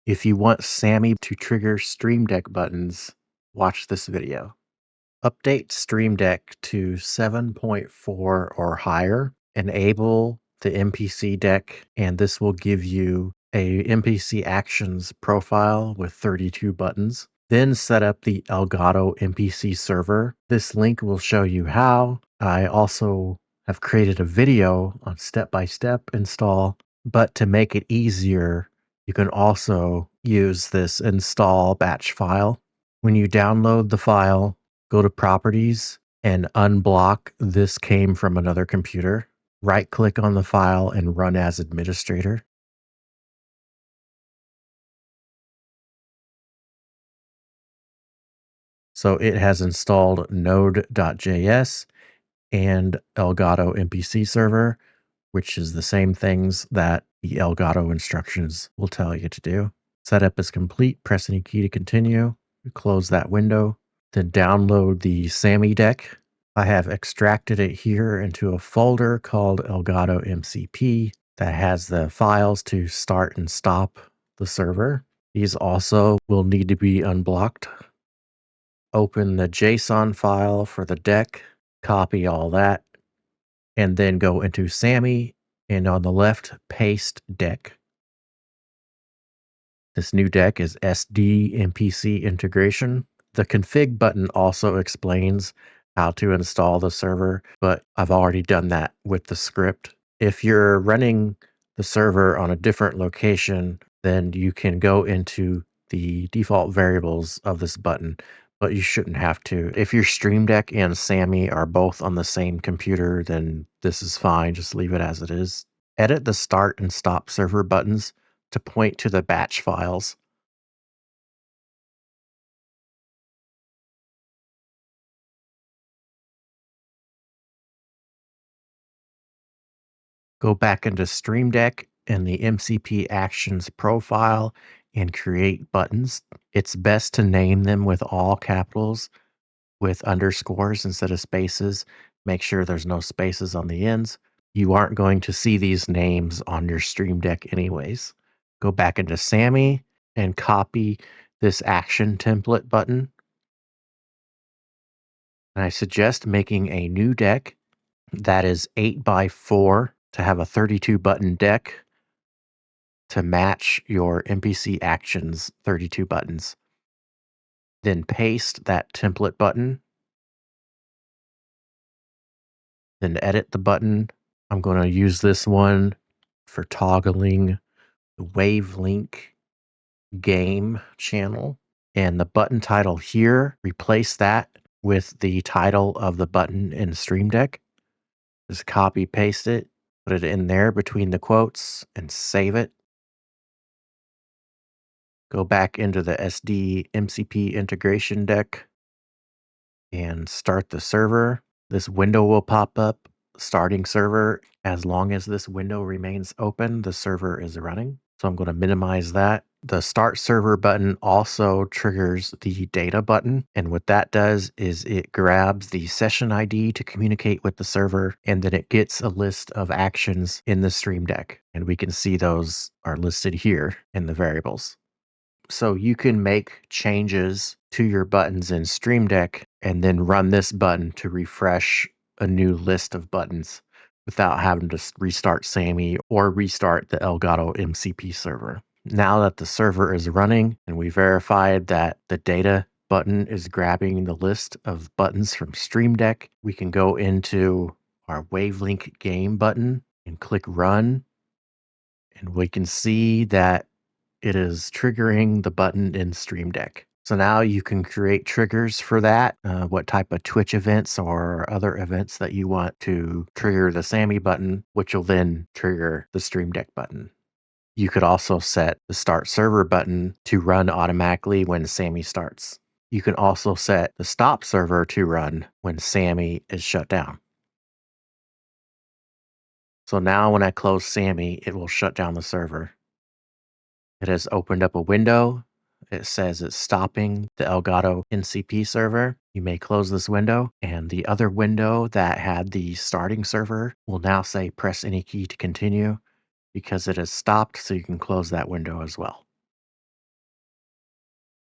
If you want SAMMI to trigger Stream Deck buttons, watch this video. Update Stream Deck to 7.4 or higher. Enable the MPC deck, and this will give you a MPC Actions profile with 32 buttons. Then set up the Elgato MPC Server. This link will show you how. I also have created a video on step-by-step install, but to make it easier, you can also use this install batch file. When you download the file, go to Properties and unblock This Came from Another Computer. Right-click on the file and run as administrator. So it has installed node.js and Elgato MPC Server, which is the same things that the Elgato instructions will tell you to do. Setup is complete. Press any key to continue. Close that window. Then download the SAMMI deck. I have extracted it here into a folder called Elgato MCP that has the files to start and stop the server. These also will need to be unblocked. Open the JSON file for the deck, copy all that, and then go into SAMMI and on the left, paste deck. This new deck is SD MPC integration. The config button also explains how to install the server, but I've already done that with the script. If you're running the server on a different location, then you can go into the default variables of this button, but you shouldn't have to. If your Stream Deck and SAMMI are both on the same computer, then this is fine. Just leave it as it is. Edit the start and stop server buttons to point to the batch files. Go back into Stream Deck and the MCP Actions profile and create buttons. It's best to name them with all capitals with underscores instead of spaces. Make sure there's no spaces on the ends. You aren't going to see these names on your Stream Deck anyways. Go back into SAMMI and copy this action template button. And I suggest making a new deck that is 8x4 to have a 32 button deck to match your MPC Actions 32 buttons. Then paste that template button. Then edit the button. I'm going to use this one for toggling the Wavelink game channel. And the button title here, replace that with the title of the button in Stream Deck. Just copy paste it, put it in there between the quotes and save it. Go back into the SD MCP integration deck and start the server. This window will pop up, starting server. As long as this window remains open, the server is running. So I'm going to minimize that. The start server button also triggers the data button. And what that does is it grabs the session ID to communicate with the server, and then it gets a list of actions in the Stream Deck. And we can see those are listed here in the variables. So you can make changes to your buttons in Stream Deck and then run this button to refresh a new list of buttons without having to restart SAMMI or restart the Elgato MCP server. Now that the server is running and we verified that the data button is grabbing the list of buttons from Stream Deck, we can go into our Wavelink game button and click run. And we can see that it is triggering the button in Stream Deck. So now you can create triggers for that, what type of Twitch events or other events that you want to trigger the SAMMI button, which will then trigger the Stream Deck button. You could also set the start server button to run automatically when SAMMI starts. You can also set the stop server to run when SAMMI is shut down. So now when I close SAMMI, it will shut down the server. It has opened up a window. It says it's stopping the Elgato MCP server. You may close this window, and the other window that had the starting server will now say press any key to continue because it has stopped, so you can close that window as well.